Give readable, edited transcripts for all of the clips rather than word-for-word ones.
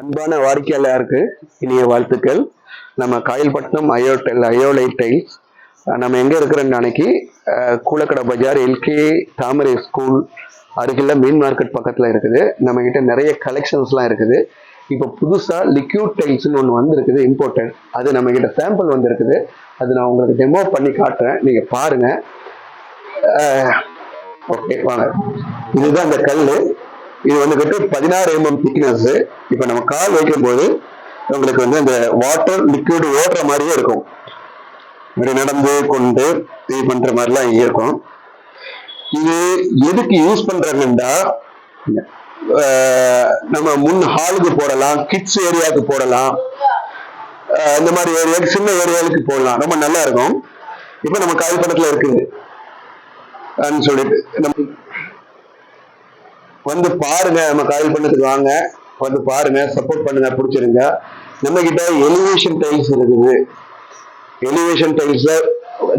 அன்பான வாடிக்கையாளருக்கு இனிய வாழ்த்துக்கள். நம்ம காயல்பட்டினம் அயோலைட் டைல்ஸ். நம்ம எங்க இருக்கிறோம்னு அன்னைக்கு கூலக்கடை பஜார் எல்கே தாமரை ஸ்கூல் அருகில் மீன் மார்க்கெட் பக்கத்தில் இருக்குது. நம்ம கிட்ட நிறைய கலெக்ஷன்ஸ்லாம் இருக்குது. இப்போ புதுசாக லிக்யூட் டைல்ஸ்னு ஒன்று வந்துருக்குது, இம்போர்ட்டட். அது நம்ம கிட்ட சாம்பிள் வந்துருக்குது. அது நான் உங்களுக்கு டெமோ பண்ணி காட்டுறேன், நீங்கள் பாருங்க. ஓகே வாங்க. இதுதான் அந்த கல். இது வந்துட்டு 16 mm திக்னஸ். இப்போ நம்ம கால் வைக்கும் போது உங்களுக்கு வந்து அந்த வாட்டர் லிக்விட் ஓடுற மாதிரியே இருக்கும். இப்படி நடந்து கொண்டு இது பண்ற மாதிரிலாம் இருக்கும். இது எதுக்கு யூஸ் பண்றாங்கன்னா, நம்ம முன் ஹாலுக்கு போடலாம், கிட்ஸ் ஏரியாவுக்கு போடலாம், இந்த மாதிரி ஏரியாவுக்கு, சின்ன ஏரியாவுக்கு போடலாம். ரொம்ப நல்லா இருக்கும். இப்போ நம்ம காய்படத்துல இருக்குது சொல்லிட்டு நம்ம வந்து பாருங்க. நம்ம காயில் பண்ணதுக்கு வாங்க, வந்து பாருங்க, சப்போர்ட் பண்ணுங்க, பிடிச்சிருங்க. நம்ம கிட்ட எலிவேஷன் டைல்ஸ் இருக்குது. எலிவேஷன் டைல்ஸ்ல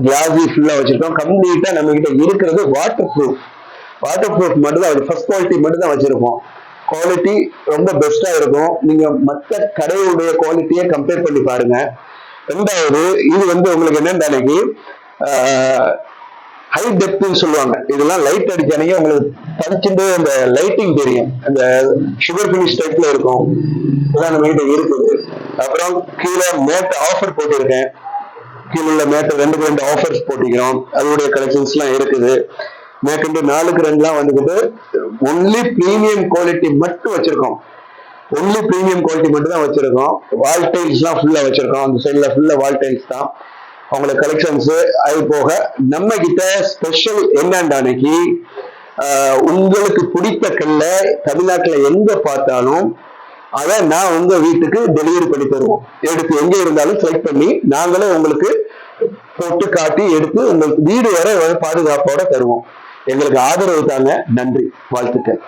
கிளாஸி ஃபுல்லா வச்சிருக்கோம். கம்ப்ளீட்டா நம்ம கிட்ட இருக்கிறது வாட்டர் ப்ரூஃப். வாட்டர் ப்ரூஃப் மட்டும் தான், ஃபர்ஸ்ட் குவாலிட்டி மட்டும் தான் வச்சிருப்போம். குவாலிட்டி ரொம்ப பெஸ்டா இருக்கும். நீங்க மற்ற கடையுடைய குவாலிட்டியை கம்பேர் பண்ணி பாருங்க. ரெண்டாவது, இது வந்து உங்களுக்கு என்னன்னு அன்னைக்கு ஹை டெப்த்னு சொல்லுவாங்க. இதெல்லாம் லைட் அடிச்சானே உங்களுக்கு தனிச்சுட்டு அந்த லைட்டிங் தெரியும். அந்த சுகர் பினிஷ் டைப்ல இருக்கும். இதெல்லாம் நம்ம கிட்ட இருக்குது. அப்புறம் கீழே மேட் ஆஃபர் போட்டிருக்கேன். கீழே உள்ள மேட் 2 ஆஃபர்ஸ் போட்டிக்கிறோம். அதோடைய கலெக்ஷன்ஸ் எல்லாம் இருக்குது. மேற்கொண்டு 4க்கு 2 வந்துட்டு ஒன்லி பிரீமியம் குவாலிட்டி மட்டும் வச்சிருக்கோம். ஒன்லி பிரீமியம் குவாலிட்டி மட்டும் தான் வச்சிருக்கோம். வால் டைல்ஸ் எல்லாம் ஃபுல்லா வச்சிருக்கோம். அந்த சைட்ல ஃபுல்லா வால் டைல்ஸ் தான் அவங்களுக்கு கலெக்ஷன்ஸ். அது போக நம்ம கிட்ட ஸ்பெஷல் என்னண்டா, அன்னைக்கு உங்களுக்கு பிடித்த கல்ல தமிழ்நாட்டுல எங்க பார்த்தாலும் அதை நான் உங்க வீட்டுக்கு டெலிவரி பண்ணி தருவோம். எடுத்து எங்க இருந்தாலும் செலக்ட் பண்ணி நாங்களே உங்களுக்கு போட்டு காட்டி எடுத்து உங்களுக்கு வீடு வரை பாதுகாப்போட தருவோம். எங்களுக்கு ஆதரவு தாங்க. நன்றி, வாழ்த்துக்கள்.